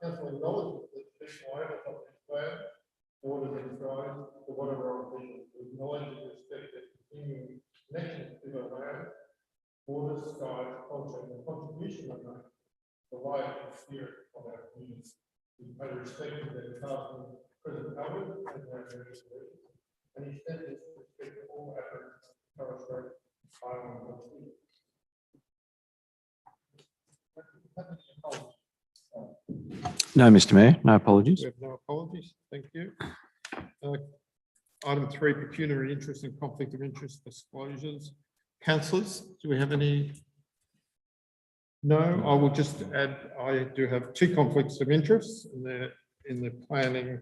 Council acknowledges the traditional owners of this land, borders and skies, the whatever officials acknowledge and respect their continuing connections to the land, borders, skies, culture, and the contribution they make to the life and spirit of our community. We pay respect to their past and present elders and their traditions, and extend this respect to all Aboriginal and Torres Strait Islander communities. No, Mr. Mayor, no apologies. We have no apologies. Thank you. Item 3, pecuniary interest and conflict of interest disclosures. Councillors, do we have any? No, I will just add, I do have 2 conflicts of interest in the planning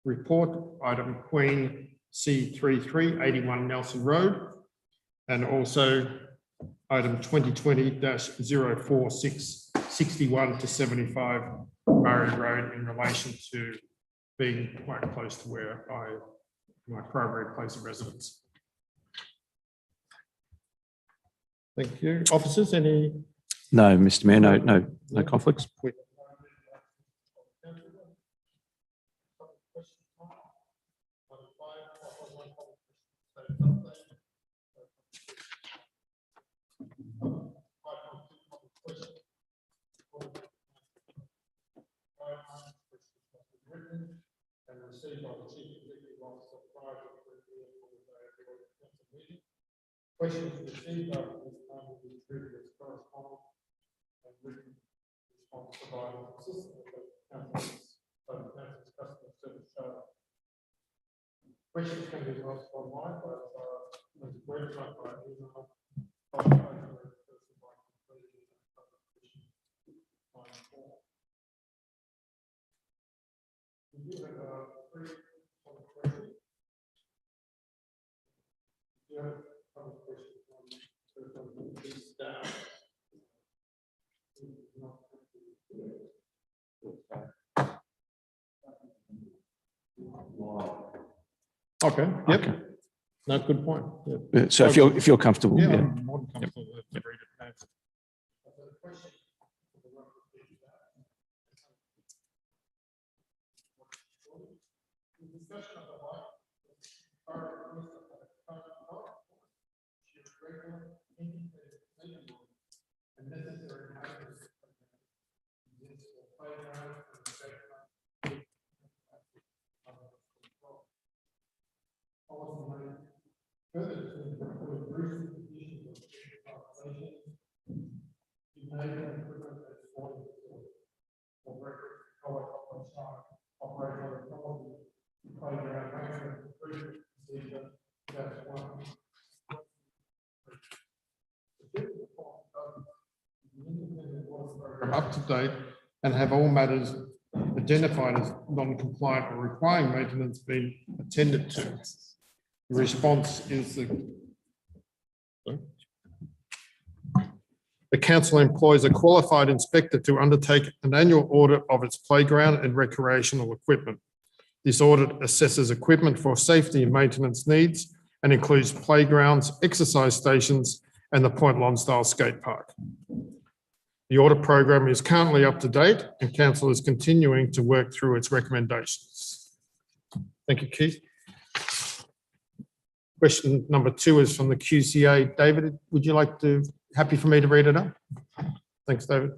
report. Item Queen C33, 81 Nelson Road, and also item 2020-046, 61 to 75 Murray Road, in relation to being quite close to where my primary place of residence. Thank you. Officers, any? No, Mr. Mayor, no conflicts. And received by the Chief Executive Officer prior to the council meeting. Questions received after this time will be treated as correspondence and written response provided consistent with the council's customer service charter. Questions can be asked online by the website, by email, by phone, or in person by completing the publication form. We do have 3 questions. Do you have other questions on this staff? Okay. Yep. Okay. No, good point. Yep. So if you're comfortable, yeah. Yeah. I'm more than comfortable to read it now. Discussion of the light, and necessary further to include recent conditions of transportation, enabling equipment at sporting facilities, or reference to college operate on the quality playground maintenance improvement procedure. That's one. Up to date and have all matters identified as non-compliant or requiring maintenance been attended to. The response is the council employs a qualified inspector to undertake an annual audit of its playground and recreational equipment. This audit assesses equipment for safety and maintenance needs and includes playgrounds, exercise stations, and the Point Lonsdale skate park. The audit program is currently up to date and council is continuing to work through its recommendations. Thank you, Keith. Question number 2 is from the QCA. David, would you like to, happy for me to read it up? Thanks, David.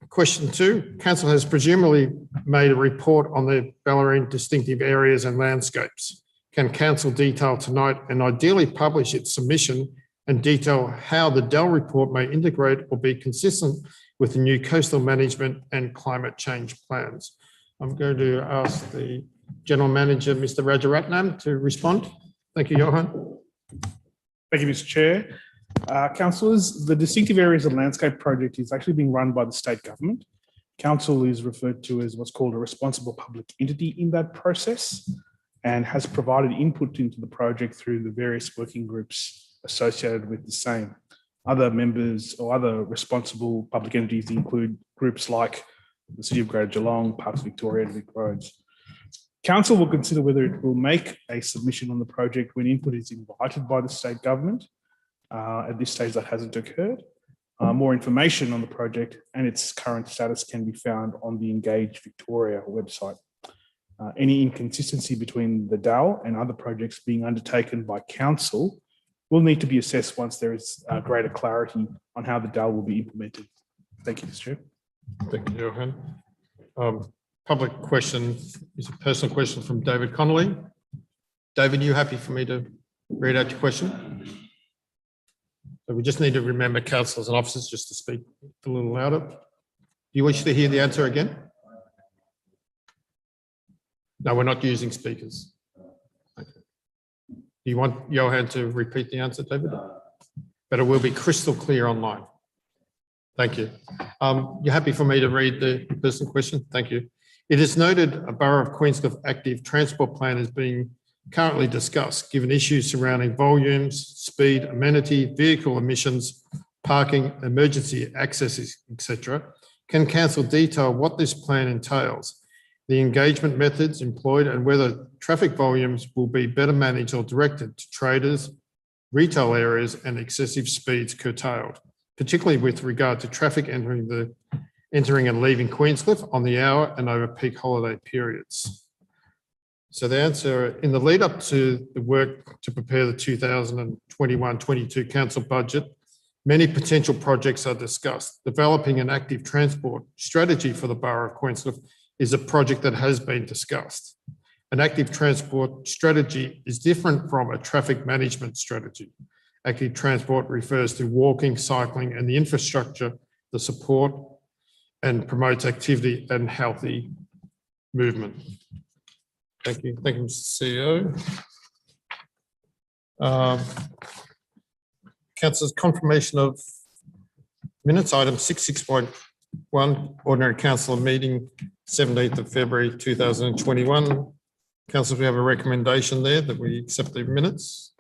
Question 2, council has presumably made a report on the Ballerine distinctive areas and landscapes. Can council detail tonight and ideally publish its submission and detail how the Dell report may integrate or be consistent with the new coastal management and climate change plans? I'm going to ask the General Manager, Mr. Rajaratnam, to respond. Thank you, Johan. Thank you, Mr. Chair. Councillors, the Distinctive Areas and Landscape project is actually being run by the state government. Council is referred to as what's called a responsible public entity in that process and has provided input into the project through the various working groups associated with the same. Other members or other responsible public entities include groups like the City of Greater Geelong, Parks Victoria and Vic Roads. Council will consider whether it will make a submission on the project when input is invited by the state government. At this stage, that hasn't occurred. More information on the project and its current status can be found on the Engage Victoria website. Any inconsistency between the DAO and other projects being undertaken by council will need to be assessed once there is greater clarity on how the DAO will be implemented. Thank you, Mr. Chair. Thank you, Johan. Public question is a personal question from David Connolly. David, you happy for me to read out your question? So we just need to remember councillors and officers just to speak a little louder. Do you wish to hear the answer again? No, we're not using speakers. Okay. Do you want Johan to repeat the answer, David? But it will be crystal clear online. Thank you. You're happy for me to read the personal question? Thank you. It is noted a Borough of Queenscliff active transport plan is being currently discussed, given issues surrounding volumes, speed, amenity, vehicle emissions, parking, emergency accesses, etc. Can council detail what this plan entails, the engagement methods employed, and whether traffic volumes will be better managed or directed to traders, retail areas, and excessive speeds curtailed, particularly with regard to traffic entering and leaving Queenscliff on the hour and over peak holiday periods? So the answer, in the lead up to the work to prepare the 2021-22 council budget, many potential projects are discussed. Developing an active transport strategy for the Borough of Queenscliff is a project that has been discussed. An active transport strategy is different from a traffic management strategy. Active transport refers to walking, cycling, and the infrastructure that support and promotes activity and healthy movement. Thank you. Thank you, Mr. CEO. Council's confirmation of minutes, item 6.1, ordinary council meeting, 17th of February 2021. Council, we have a recommendation there that we accept the minutes.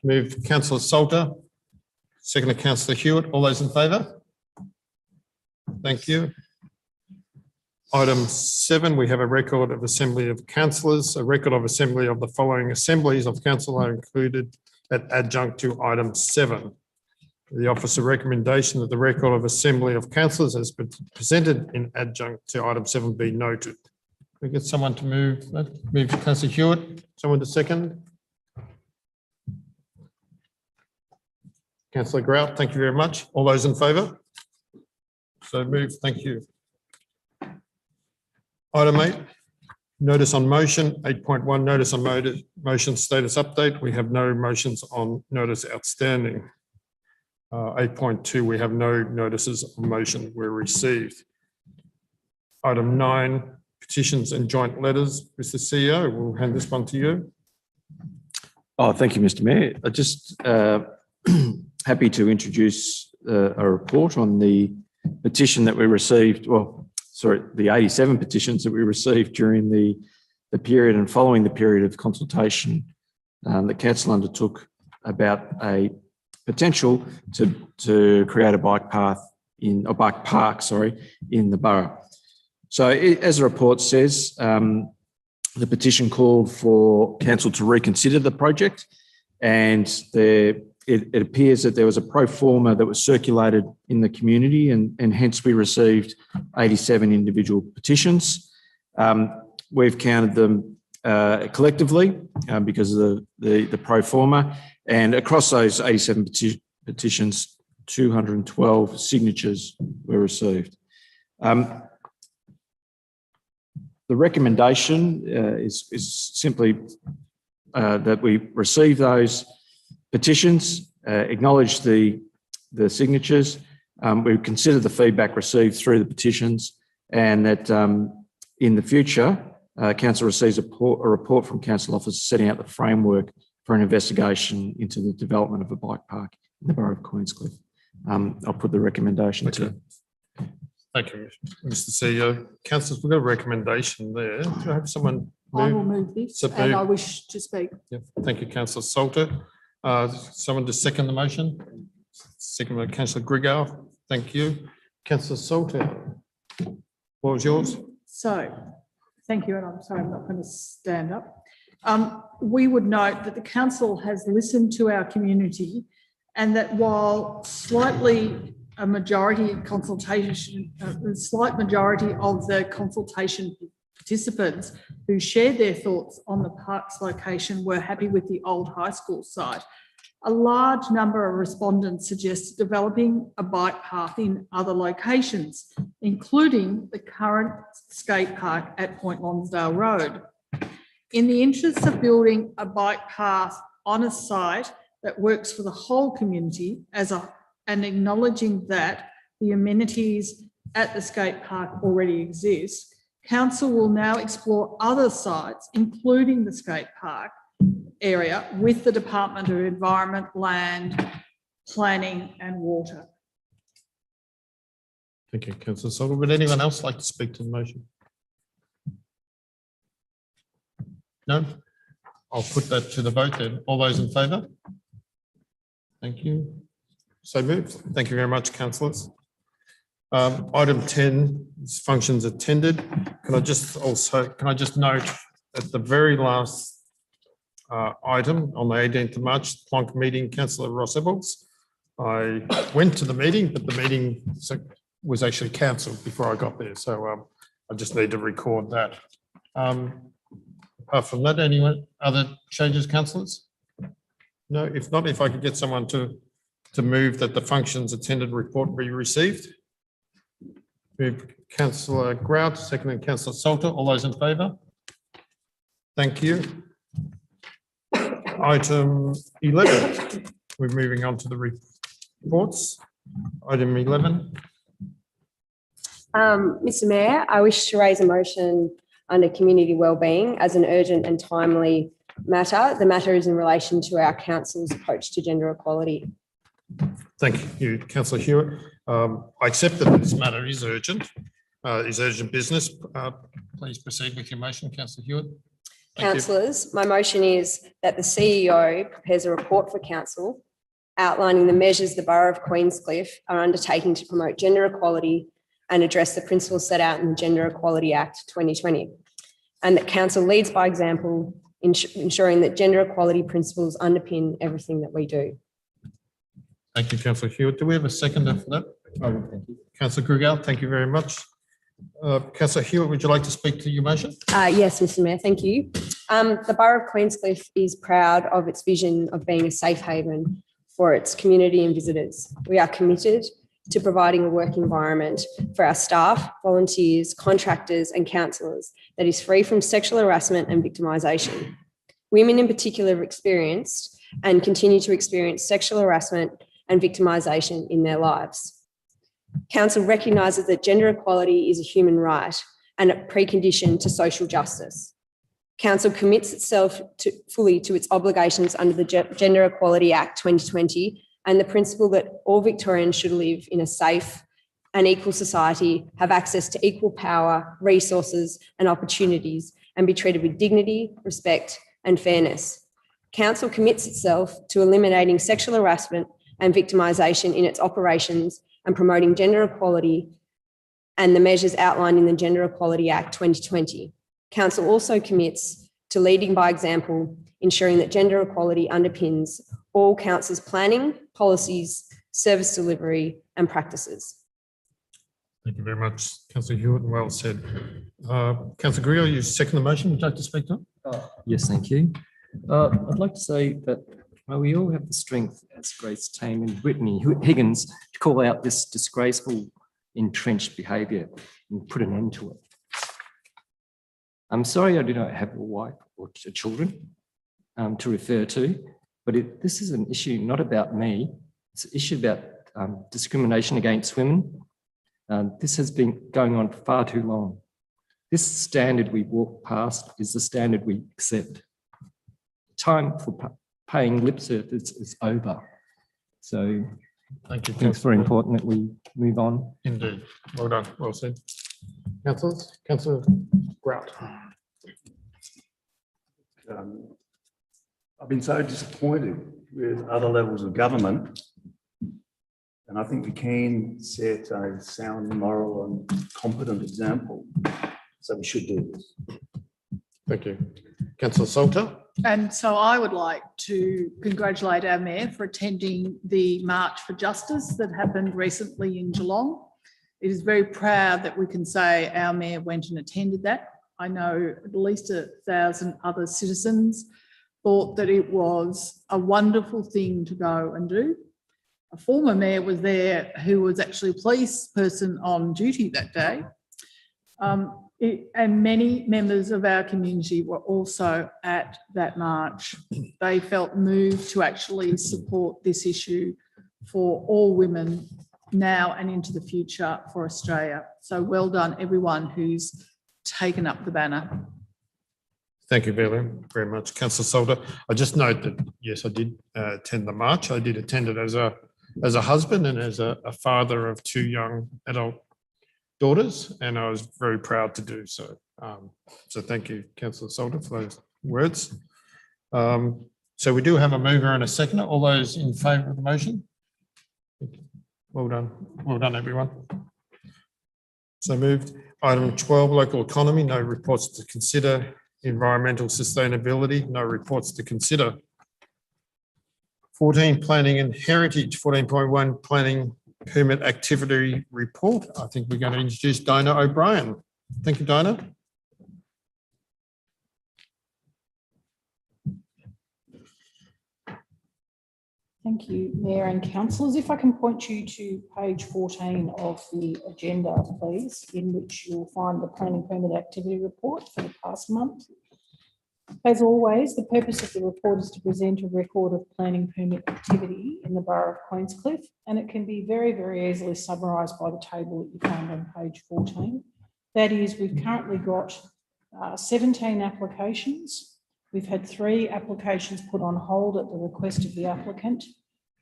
Move Councillor Salter, second Councillor Hewitt. All those in favour? Thank you. Item 7, we have a record of assembly of councillors. A record of assembly of the following assemblies of council are included at adjunct to item 7. The officer recommendation that the record of assembly of councillors has been presented in adjunct to item 7 be noted. We get someone to move that. Move Councillor Hewitt. Someone to second. Councillor Grout, thank you very much. All those in favour? So moved. Thank you. Item 8, notice on motion. 8.1, notice on motion status update. We have no motions on notice outstanding. 8.2, we have no notices on motion were received. Item 9, petitions and joint letters. Mr. CEO, we'll hand this one to you. Oh, thank you, Mr. Mayor. I just happy to introduce a report on the petition that we received. The 87 petitions that we received during the period and following the period of consultation that council undertook about a potential to create a bike park in the borough. So as the report says, the petition called for council to reconsider the project, and it appears that there was a pro forma that was circulated in the community, and hence we received 87 individual petitions. We've counted them collectively because of the pro forma, and across those 87 petitions, 212 signatures were received. The recommendation is simply that we receive those petitions, acknowledge the signatures, we consider the feedback received through the petitions, and that in the future, council receives a report from council officers setting out the framework for an investigation into the development of a bike park in the borough of Queenscliff. I'll put the recommendation to. Thank you, Mr. CEO. Councillors, we've got a recommendation there. Do I have someone move? I will move this, and I wish to speak. Yeah. Thank you, Councillor Salter. Someone to second the motion? Second by Councillor Grigor. Thank you. Councillor Salter, what was yours? So, thank you, and I'm sorry, I'm not going to stand up. We would note that the council has listened to our community, and that while slightly a majority consultation, a slight majority of the consultation participants who shared their thoughts on the park's location were happy with the old high school site, a large number of respondents suggested developing a bike path in other locations, including the current skate park at Point Lonsdale Road. In the interest of building a bike path on a site that works for the whole community and acknowledging that the amenities at the skate park already exist, council will now explore other sites, including the skate park area, with the Department of Environment, Land, Planning and Water. Thank you, Councillor Salter. Would anyone else like to speak to the motion? No? I'll put that to the vote then. All those in favour? Thank you. So moved. Thank you very much, councillors. Item 10 is functions attended. Can I just note at the very last item on the 18th of March, Plonk meeting, Councillor Ross Ebbels. I went to the meeting, but the meeting was actually cancelled before I got there. So I just need to record that. Apart from that, anyone other changes, councillors? No, if not, if I could get someone to move that the functions attended report be received. Move Councillor Grout, second Councillor Salter. All those in favour? Thank you. Item 11. We're moving on to the reports. Item 11. Mr. Mayor, I wish to raise a motion under community wellbeing as an urgent and timely matter. The matter is in relation to our council's approach to gender equality. Thank you, Councillor Hewitt. I accept that this matter is urgent business. Please proceed with your motion, Councillor Hewitt. Councillors, my motion is that the CEO prepares a report for council outlining the measures the Borough of Queenscliff are undertaking to promote gender equality and address the principles set out in the Gender Equality Act 2020, and that council leads by example, ensuring that gender equality principles underpin everything that we do. Thank you, Councillor Hewitt. Do we have a seconder for that? Thank you. Councillor Grigor, thank you very much. Councillor Hewitt, would you like to speak to your motion? Yes, Mr. Mayor, thank you. The Borough of Queenscliff is proud of its vision of being a safe haven for its community and visitors. We are committed to providing a work environment for our staff, volunteers, contractors and councillors that is free from sexual harassment and victimisation. Women in particular have experienced and continue to experience sexual harassment and victimisation in their lives. Council recognises that gender equality is a human right and a precondition to social justice. Council commits itself fully to its obligations under the Gender Equality Act 2020 and the principle that all Victorians should live in a safe and equal society, have access to equal power, resources and opportunities, and be treated with dignity, respect and fairness. Council commits itself to eliminating sexual harassment and victimisation in its operations and promoting gender equality and the measures outlined in the Gender Equality Act 2020. Council also commits to leading by example, ensuring that gender equality underpins all council's planning, policies, service delivery and practices. Thank you very much, Councillor Hewitt, and well said. Councillor Greer, you second the motion. Would you like to speak to it? Yes, thank you. I'd like to say that we all have the strength, as Grace Tame and Brittany Higgins, to call out this disgraceful, entrenched behaviour and put an end to it. I'm sorry I do not have a wife or children to refer to, but this is an issue not about me. It's an issue about discrimination against women. This has been going on for far too long. This standard we walk past is the standard we accept. Time for paying lip service is over. So Thank you. I think it's very important that we move on. Indeed. Well done. Well said. Councillors, Councillor Grout. I've been so disappointed with other levels of government. And I think we can set a sound, moral and competent example. So we should do this. Thank you. Councillor Salter. And so I would like to congratulate our Mayor for attending the March for Justice that happened recently in Geelong. It is very proud that we can say our Mayor went and attended that. I know at least 1,000 other citizens thought that it was a wonderful thing to go and do. A former Mayor was there who was actually a police person on duty that day. And many members of our community were also at that march. They felt moved to actually support this issue for all women now and into the future for Australia. So well done, everyone who's taken up the banner. Thank you very much, Councillor Salter. I just note that, yes, I did attend the march. I did attend it as a husband and as a father of 2 young adult daughters, and I was very proud to do so. So thank you, Councillor Salter, for those words. So we do have a mover and a seconder. All those in favour of the motion? Well done, everyone. So moved. Item 12, local economy, no reports to consider. Environmental sustainability, no reports to consider. 14, planning and heritage. 14.1, planning permit activity report. I think we're going to introduce Dinah O'Brien. Thank you, Dinah. Thank you, Mayor and councillors. If I can point you to page 14 of the agenda, please, in which you'll find the planning permit activity report for the past month. As always, the purpose of the report is to present a record of planning permit activity in the Borough of Queenscliff, and it can be very, very easily summarised by the table that you find on page 14. That is, we've currently got 17 applications. We've had 3 applications put on hold at the request of the applicant.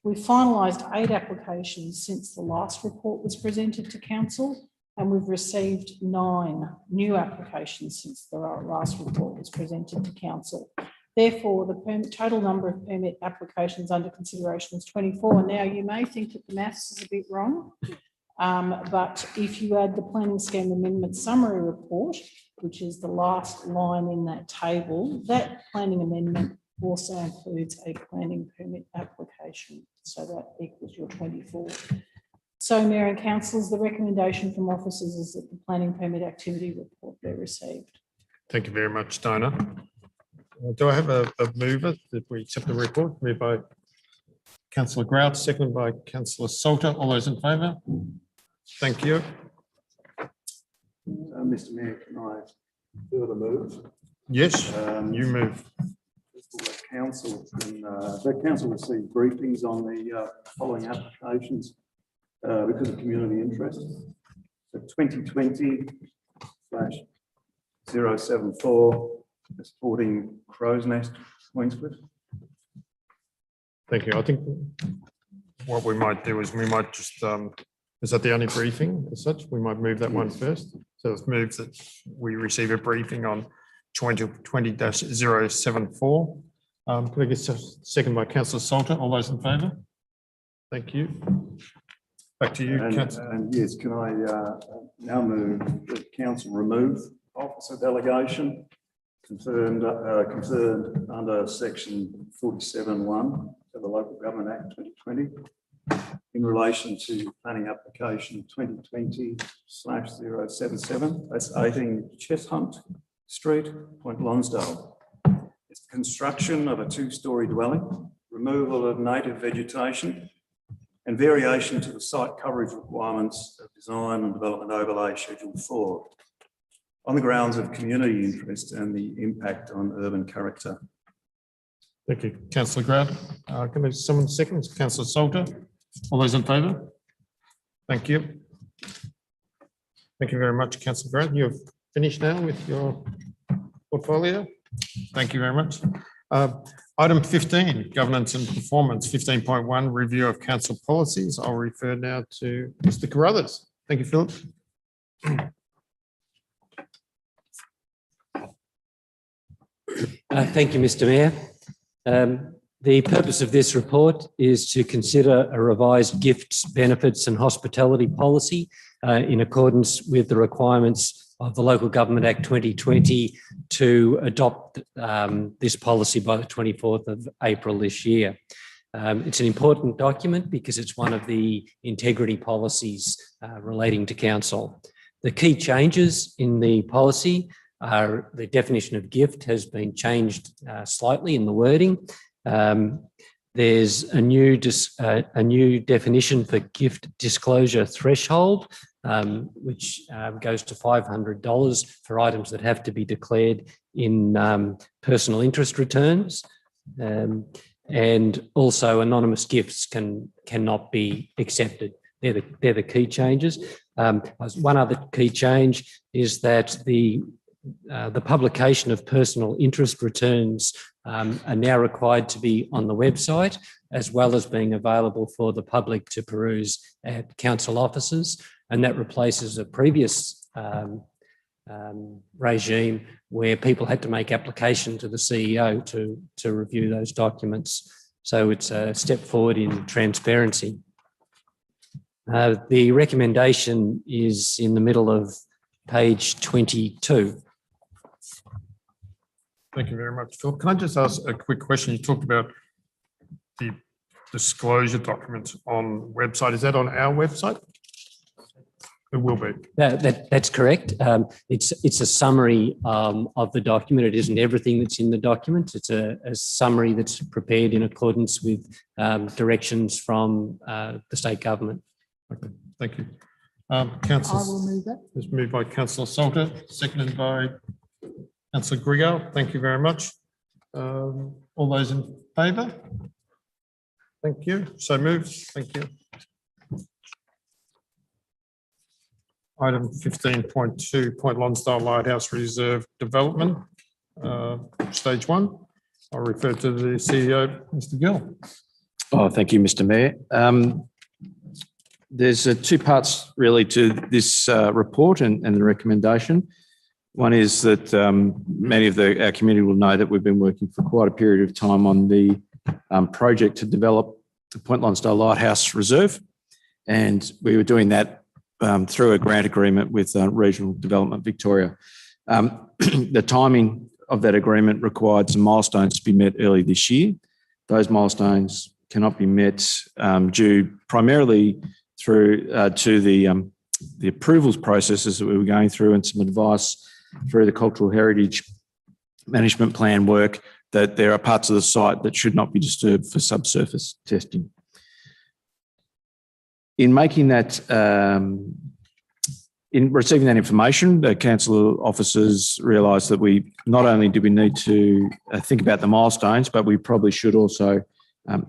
We've finalised 8 applications since the last report was presented to council, and we've received 9 new applications since the last report was presented to council. Therefore, the total number of permit applications under consideration is 24. Now, you may think that the maths is a bit wrong, but if you add the planning scheme amendment summary report, which is the last line in that table, that planning amendment also includes a planning permit application. So that equals your 24. So, Mayor and councillors, the recommendation from officers is that the planning permit activity report be received. Thank you very much, Dinah. Do I have a mover that we accept the report? Moved by Councillor Grout, seconded by Councillor Salter. All those in favour? Thank you. Mr. Mayor, can I further move? Yes, you move. The council received briefings on the following applications because of community interest. So 2020/074 supporting Crow's Nest, Queenscliff. Thank you. I think what we might do is we might just, is that the only briefing as such? We might move that one first. So it's moved that we receive a briefing on 2020/074. Could I get a second by Councillor Salter? All those in favour? Thank you. Back to you, And councillor. yes, can I now move that council remove officer delegation confirmed under section 47(1) of the Local Government Act 2020 in relation to planning application 2020/077. That's 18 Cheshunt Street, Point Lonsdale. It's the construction of a two-storey dwelling, removal of native vegetation, and variation to the site coverage requirements of Design and Development Overlay Schedule 4 on the grounds of community interest and the impact on urban character. Thank you, councillor Grant. Can I someone second? Councillor Salter. All those in favour? Thank you. Thank you very much, councillor Grant. You've finished now with your portfolio. Thank you very much. Item 15, governance and performance. 15.1, review of council policies. I'll refer now to Mr. Carruthers. Thank you, Philip. Thank you, Mr. Mayor. The purpose of this report is to consider a revised gifts, benefits and hospitality policy in accordance with the requirements of the Local Government Act 2020 to adopt this policy by the 24th of April this year. It's an important document because it's one of the integrity policies relating to council. The key changes in the policy are the definition of gift has been changed slightly in the wording. There's a new definition for gift disclosure threshold, which goes to $500 for items that have to be declared in personal interest returns. And also anonymous gifts cannot be accepted. They're the key changes. One other key change is that the publication of personal interest returns are now required to be on the website, as well as being available for the public to peruse at council offices. And that replaces a previous regime where people had to make application to the CEO to review those documents. So it's a step forward in transparency. The recommendation is in the middle of page 22. Thank you very much, Phil. Can I just ask a quick question? You talked about the disclosure documents on website. Is that on our website? It will be. That's correct. It's a summary of the document. It isn't everything that's in the document. It's a summary that's prepared in accordance with directions from the state government. Okay, thank you. I will move that. It's moved by councillor Salter, seconded by councillor Grigal. Thank you very much. All those in favour? Thank you. So moved. Thank you. Item 15.2, Point Lonsdale Lighthouse Reserve Development, stage 1. I'll refer to the CEO, Mr. Gill. Oh, thank you, Mr. Mayor. There's two parts really to this report and the recommendation. One is that many of our community will know that we've been working for quite a period of time on the project to develop the Point Lonsdale Lighthouse Reserve. And we were doing that through a grant agreement with Regional Development Victoria. The timing of that agreement required some milestones to be met early this year. Those milestones cannot be met due primarily through to the approvals processes that we were going through and some advice through the Cultural Heritage Management Plan work that there are parts of the site that should not be disturbed for subsurface testing. In making that, in receiving that information, the council officers realised that we not only do we need to think about the milestones, but we probably should also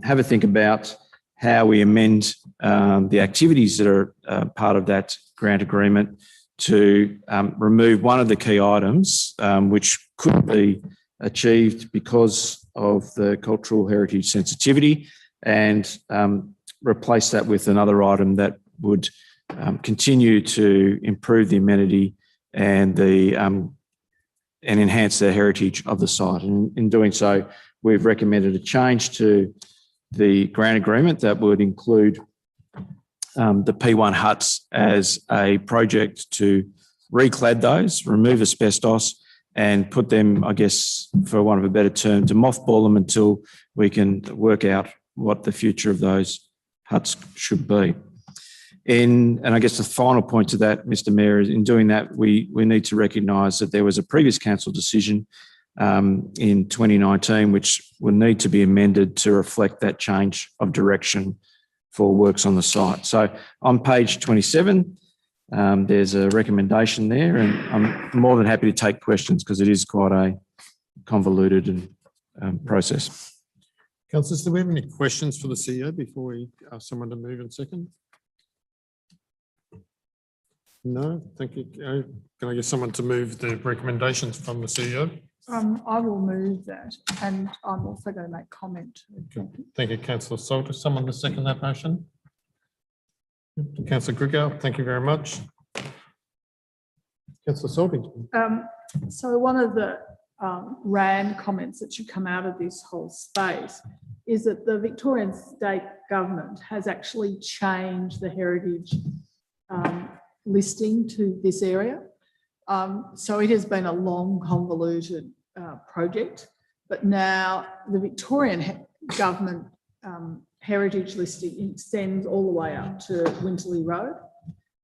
have a think about how we amend the activities that are part of that grant agreement to remove one of the key items which could be achieved because of the cultural heritage sensitivity and replace that with another item that would continue to improve the amenity and and enhance the heritage of the site. And in doing so, we've recommended a change to the grant agreement that would include the P1 huts as a project to reclad those, remove asbestos, and put them, I guess, for want of a better term, to mothball them until we can work out what the future of those huts should be. And I guess the final point to that, Mr. Mayor, is in doing that, we need to recognise that there was a previous council decision in 2019, which will need to be amended to reflect that change of direction for works on the site. So on page 27, there's a recommendation there, and I'm more than happy to take questions because it is quite a convoluted process. Councillors, do we have any questions for the CEO before we ask someone to move in second? No, thank you. Can I get someone to move the recommendations from the CEO? I will move that, and I'm also going to make comment. Thank you, Councillor Salter. Someone to second that motion? Councillor Grigau, thank you very much. Councillor Salter. So one of the RAND comments that should come out of this whole space is that the Victorian state government has actually changed the heritage listing to this area. So it has been a long, convoluted project, but now the Victorian government heritage listing extends all the way up to Winterley Road.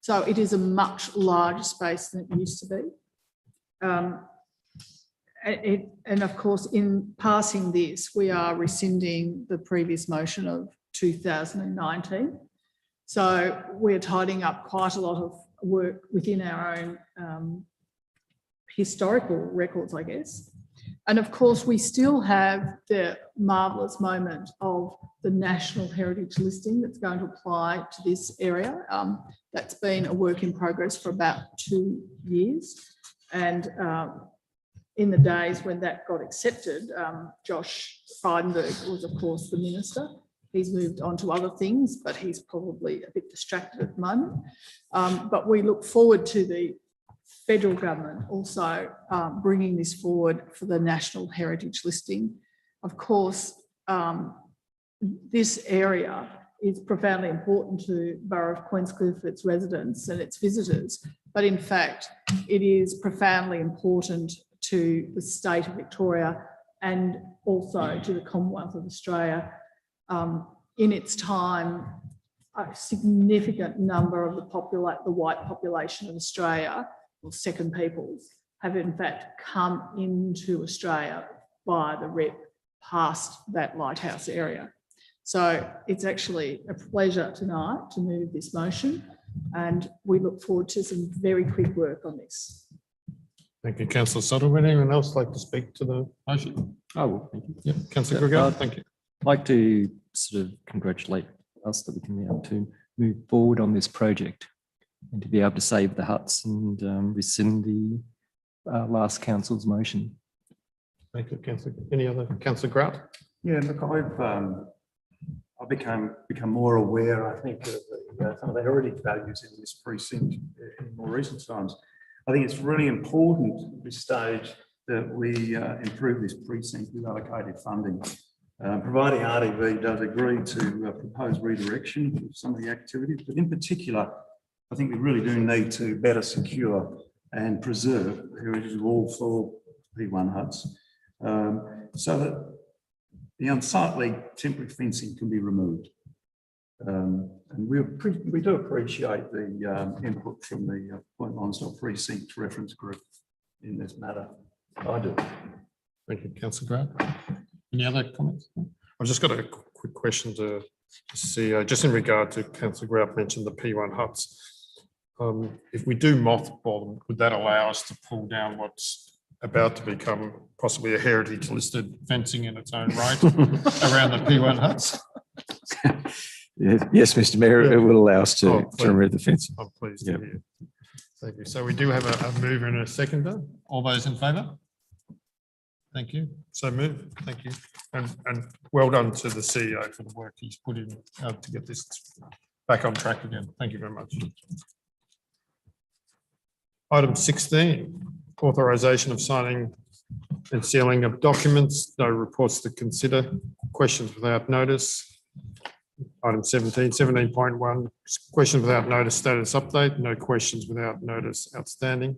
So it is a much larger space than it used to be. And of course, in passing this, we are rescinding the previous motion of 2019. So we're tidying up quite a lot of work within our own historical records, I guess. And of course, we still have the marvellous moment of the National Heritage Listing that's going to apply to this area. That's been a work in progress for about 2 years. And in the days when that got accepted, Josh Frydenberg was, of course, the minister. He's moved on to other things, but he's probably a bit distracted at the moment. But we look forward to the federal government also bringing this forward for the National Heritage Listing. Of course, this area is profoundly important to Borough of Queenscliff, its residents and its visitors. But in fact, it is profoundly important to the state of Victoria and also to the Commonwealth of Australia. In its time, a significant number of the white population of Australia, or second peoples, have in fact come into Australia by the REP past that lighthouse area. So it's actually a pleasure tonight to move this motion, and we look forward to some very quick work on this. Thank you, Councillor Sutter. Would anyone else like to speak to the motion? Oh, well, thank you. Yep, Councillor Grigau, thank you. I'd like to sort of congratulate us that we can be able to move forward on this project and to be able to save the huts and rescind the last council's motion. Thank you, Councillor. Any other? Councillor Grout? Yeah, look, I've become more aware, I think, of some of the heritage values in this precinct in more recent times. I think it's really important at this stage that we improve this precinct with allocated funding. Providing RDV does agree to propose redirection of some of the activities, but in particular, I think we really do need to better secure and preserve the heritage of all 4 P1 huts, so that the unsightly temporary fencing can be removed. And we do appreciate the input from the Point Lonsdale Precinct Reference Group in this matter. I do. Thank you, Councillor Grant. Any other comments? I've just got a quick question to the CEO, just in regard to Councillor Grant mentioned the P1 huts. If we do mothball them, would that allow us to pull down what's about to become possibly a heritage listed fencing in its own right around the P1 huts? Yes, Mr. Mayor, it will allow us to remove the fence. I'm pleased to hear. Thank you. So we do have a mover and a seconder. All those in favour? Thank you. So move. Thank you. And well done to the CEO for the work he's put in to get this back on track again. Thank you very much. Item 16, authorisation of signing and sealing of documents. No reports to consider. Questions without notice. Item 17, 17.1, questions without notice status update, no questions without notice outstanding.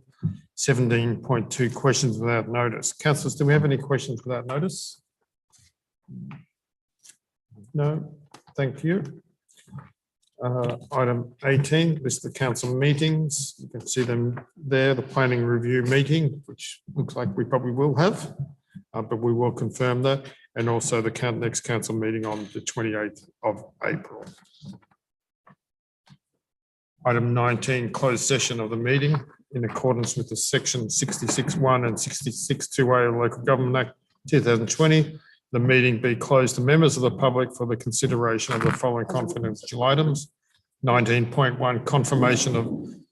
17.2, questions without notice. Councillors, do we have any questions without notice? No, thank you. Item 18, list of council meetings. You can see them there, the planning review meeting, which looks like we probably will have, but we will confirm that. And also the next council meeting on the 28th of April. Item 19, closed session of the meeting in accordance with the section 66(1) and 66(2)A of the Local Government Act 2020. The meeting be closed to members of the public for the consideration of the following confidential items. 19.1, confirmation of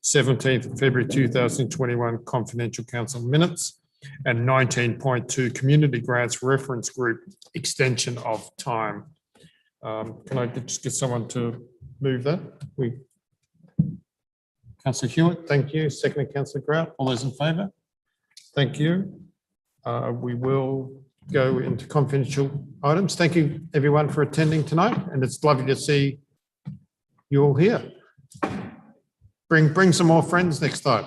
17th of February 2021 confidential council minutes. And 19.2, community grants reference group extension of time. Can I just get someone to move that? Councillor Hewitt, thank you. Second, Councillor Grout. All those in favour? Thank you. We will go into confidential items. Thank you, everyone, for attending tonight, and it's lovely to see you all here. Bring some more friends next time.